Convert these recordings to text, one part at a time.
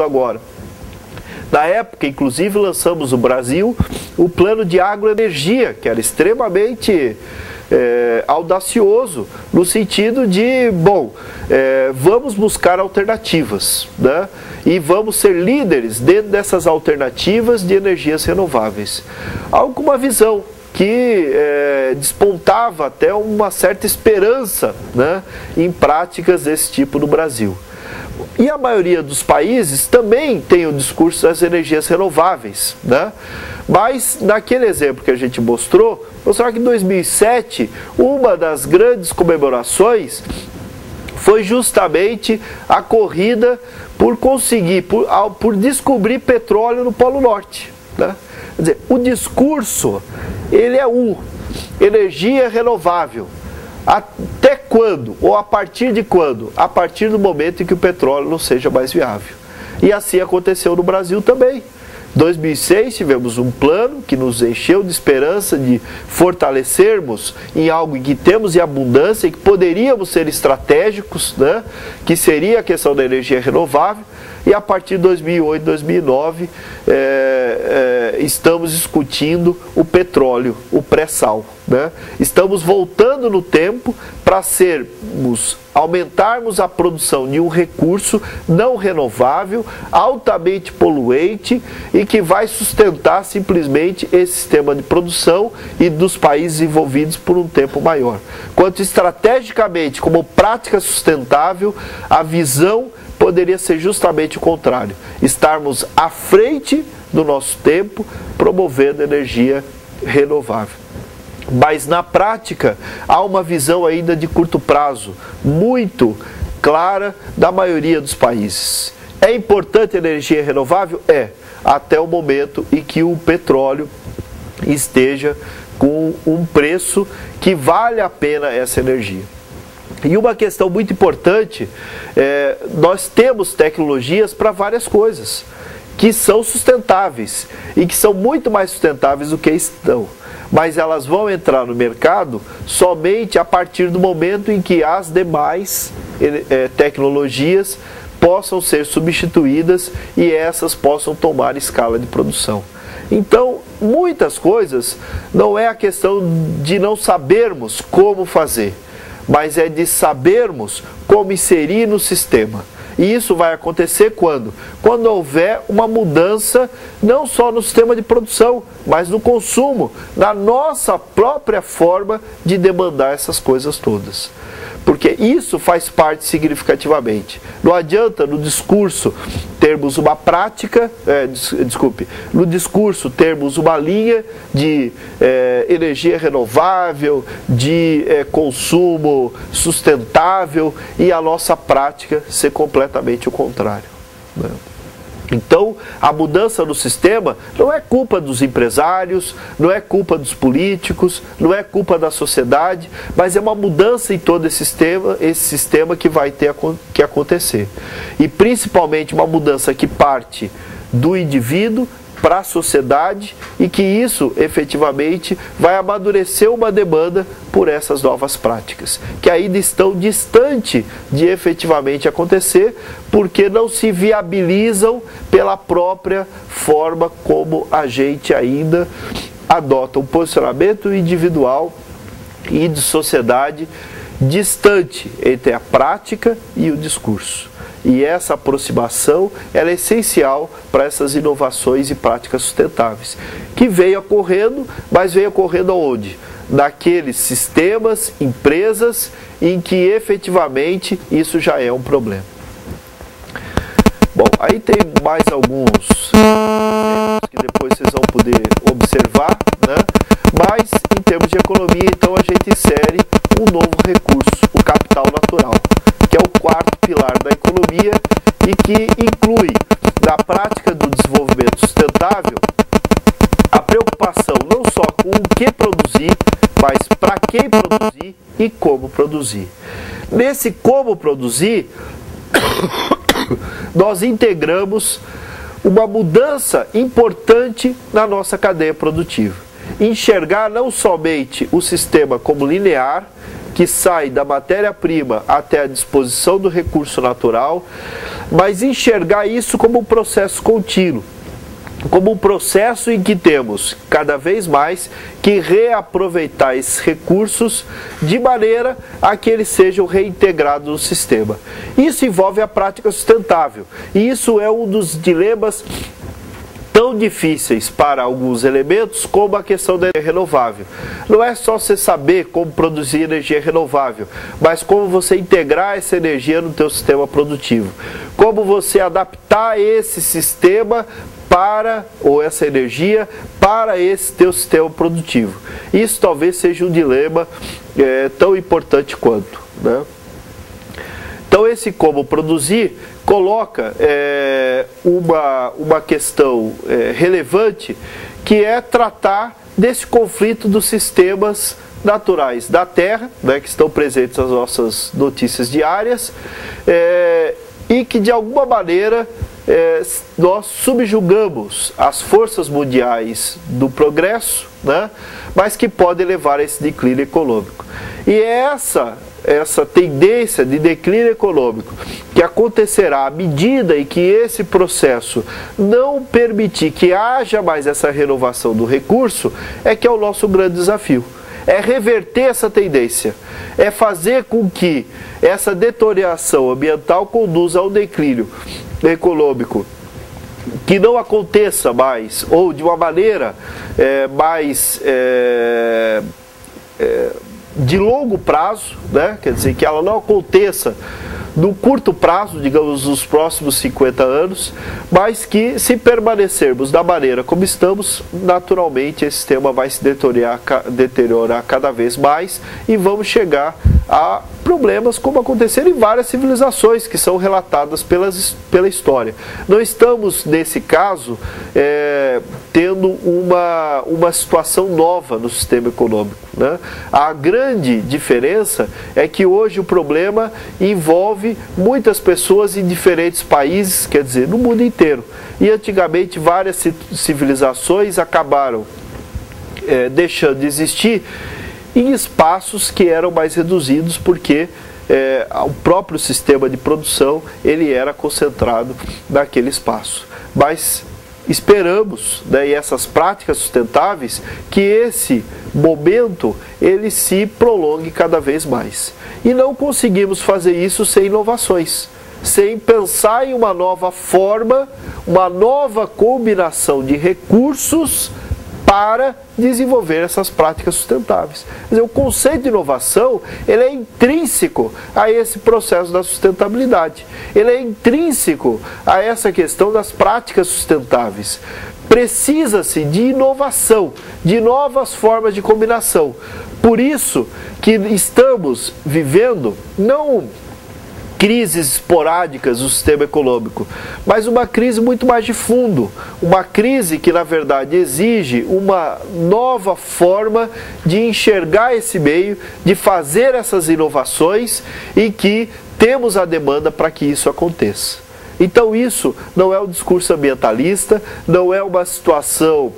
agora. Na época, inclusive, lançamos no Brasil o plano de agroenergia, que era extremamente audacioso, no sentido de, vamos buscar alternativas, né? E vamos ser líderes dentro dessas alternativas de energias renováveis. Algo com uma visão que despontava até uma certa esperança, né, em práticas desse tipo no Brasil. E a maioria dos países também tem o discurso das energias renováveis, né? Mas naquele exemplo que a gente mostrou que em 2007 uma das grandes comemorações foi justamente a corrida por conseguir, por descobrir petróleo no Polo Norte, né? Quer dizer, o discurso, ele é energia renovável. Até quando? Ou a partir de quando? A partir do momento em que o petróleo não seja mais viável. E assim aconteceu no Brasil também. Em 2006 tivemos um plano que nos encheu de esperança de fortalecermos em algo em que temos em abundância e que poderíamos ser estratégicos, né? Que seria a questão da energia renovável. E a partir de 2008, 2009, estamos discutindo o petróleo, o pré-sal, né? Estamos voltando no tempo para aumentarmos a produção de um recurso não renovável, altamente poluente e que vai sustentar simplesmente esse sistema de produção e dos países envolvidos por um tempo maior. Quanto estrategicamente, como prática sustentável, a visão poderia ser justamente o contrário, estarmos à frente do nosso tempo, promovendo energia renovável. Mas na prática, há uma visão ainda de curto prazo, muito clara da maioria dos países. É importante a energia renovável? Até o momento em que o petróleo esteja com um preço que vale a pena essa energia. E uma questão muito importante, nós temos tecnologias para várias coisas, que são sustentáveis e que são muito mais sustentáveis do que estão. Mas elas vão entrar no mercado somente a partir do momento em que as demais tecnologias possam ser substituídas e essas possam tomar escala de produção. Então, muitas coisas não é a questão de não sabermos como fazer, mas é de sabermos como inserir no sistema. E isso vai acontecer quando? Quando houver uma mudança, não só no sistema de produção, mas no consumo, na nossa própria forma de demandar essas coisas todas. Porque isso faz parte significativamente. Não adianta no discurso termos uma prática, no discurso termos uma linha de energia renovável, de consumo sustentável e a nossa prática ser completamente o contrário, né? Então, a mudança no sistema não é culpa dos empresários, não é culpa dos políticos, não é culpa da sociedade, mas é uma mudança em todo esse sistema que vai ter que acontecer. E principalmente uma mudança que parte do indivíduo para a sociedade e que isso efetivamente vai amadurecer uma demanda por essas novas práticas, que ainda estão distante de efetivamente acontecer, porque não se viabilizam pela própria forma como a gente ainda adota um posicionamento individual e de sociedade distante entre a prática e o discurso. E essa aproximação ela é essencial para essas inovações e práticas sustentáveis, que veio ocorrendo, mas veio ocorrendo aonde? Naqueles sistemas, empresas, em que efetivamente isso já é um problema. Bom, aí tem mais alguns exemplos que depois vocês vão poder observar, né? Mas em termos de economia, então a gente insere um novo recurso, o capital natural, que é o quarto pilar da economia e que inclui, na prática do desenvolvimento sustentável, a preocupação não só com o que produzir, mas para quem produzir e como produzir. Nesse como produzir, nós integramos uma mudança importante na nossa cadeia produtiva. Enxergar não somente o sistema como linear, que sai da matéria-prima até a disposição do recurso natural, mas enxergar isso como um processo contínuo, como um processo em que temos cada vez mais que reaproveitar esses recursos de maneira a que eles sejam reintegrados no sistema. Isso envolve a prática sustentável, e isso é um dos dilemas tão difíceis para alguns elementos como a questão da energia renovável. Não é só você saber como produzir energia renovável, mas como você integrar essa energia no teu sistema produtivo. Como você adaptar esse sistema ou essa energia para esse teu sistema produtivo. Isso talvez seja um dilema tão importante quanto, né? Então esse como produzir coloca uma questão relevante, que é tratar desse conflito dos sistemas naturais da Terra, né, que estão presentes nas nossas notícias diárias, e que de alguma maneira nós subjugamos as forças mundiais do progresso, né, mas que podem levar a esse declínio econômico. E essa tendência de declínio econômico que acontecerá à medida em que esse processo não permitir que haja mais essa renovação do recurso, que é o nosso grande desafio. É reverter essa tendência, é fazer com que essa deterioração ambiental conduza ao declínio econômico, que não aconteça mais, ou de uma maneira mais de longo prazo, né? Quer dizer, que ela não aconteça no curto prazo, digamos, nos próximos 50 anos, mas que, se permanecermos da maneira como estamos, naturalmente esse sistema vai se deteriorar cada vez mais e vamos chegar a problemas como aconteceram em várias civilizações que são relatadas pela história. Não estamos, nesse caso, tendo uma situação nova no sistema econômico, né? A grande diferença é que hoje o problema envolve muitas pessoas em diferentes países, quer dizer, no mundo inteiro. E antigamente várias civilizações acabaram deixando de existir em espaços que eram mais reduzidos, porque o próprio sistema de produção ele era concentrado naquele espaço. Mas esperamos, né, e essas práticas sustentáveis, que esse momento ele se prolongue cada vez mais. E não conseguimos fazer isso sem inovações, sem pensar em uma nova forma, uma nova combinação de recursos para desenvolver essas práticas sustentáveis. Quer dizer, o conceito de inovação ele é intrínseco a esse processo da sustentabilidade. Ele é intrínseco a essa questão das práticas sustentáveis. Precisa-se de inovação, de novas formas de combinação. Por isso que estamos vivendo não crises esporádicas do sistema econômico, mas uma crise muito mais de fundo, uma crise que na verdade exige uma nova forma de enxergar esse meio, de fazer essas inovações e que temos a demanda para que isso aconteça. Então isso não é um discurso ambientalista, não é uma situação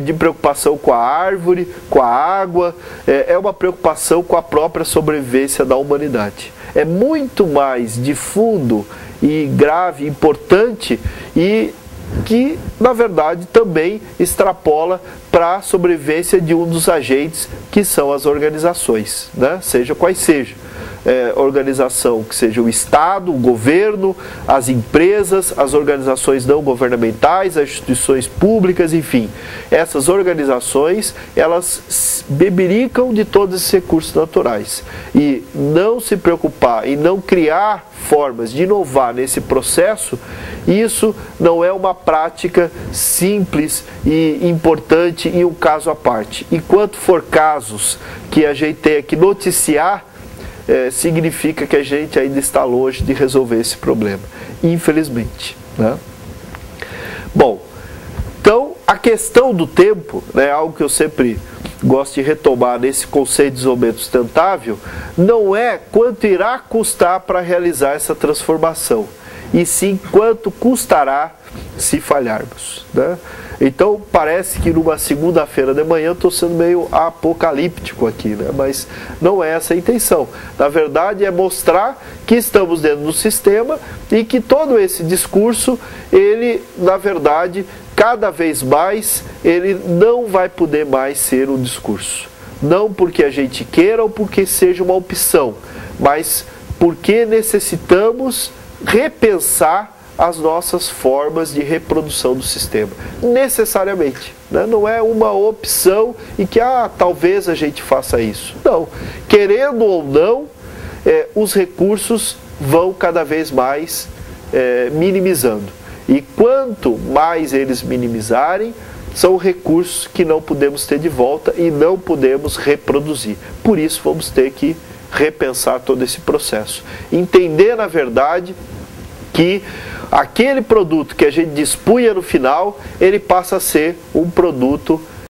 de preocupação com a árvore, com a água, é uma preocupação com a própria sobrevivência da humanidade. É muito mais de fundo e grave, importante, e que na verdade também extrapola para a sobrevivência de um dos agentes, que são as organizações, né? Seja quais sejam. Organização que seja o Estado, o governo, as empresas, as organizações não governamentais, as instituições públicas, enfim. Essas organizações, elas bebericam de todos esses recursos naturais. E não se preocupar e não criar formas de inovar nesse processo, isso não é uma prática simples e importante em um caso à parte. Enquanto for casos que a gente tenha que noticiar, significa que a gente ainda está longe de resolver esse problema, infelizmente, né? Bom, então a questão do tempo, né, algo que eu sempre gosto de retomar nesse conceito de desenvolvimento sustentável, não é quanto irá custar para realizar essa transformação, e sim quanto custará se falharmos, né? Então parece que numa segunda-feira de manhã estou sendo meio apocalíptico aqui, né? Mas não é essa a intenção. Na verdade é mostrar que estamos dentro do sistema e que todo esse discurso, ele na verdade cada vez mais, ele não vai poder mais ser um discurso. Não porque a gente queira ou porque seja uma opção, mas porque necessitamos repensar as nossas formas de reprodução do sistema, necessariamente, né? Não é uma opção e que, talvez a gente faça isso. Não, querendo ou não, os recursos vão cada vez mais minimizando. E quanto mais eles minimizarem, são recursos que não podemos ter de volta e não podemos reproduzir. Por isso vamos ter que repensar todo esse processo. Entender, na verdade, que aquele produto que a gente dispunha no final, ele passa a ser um produto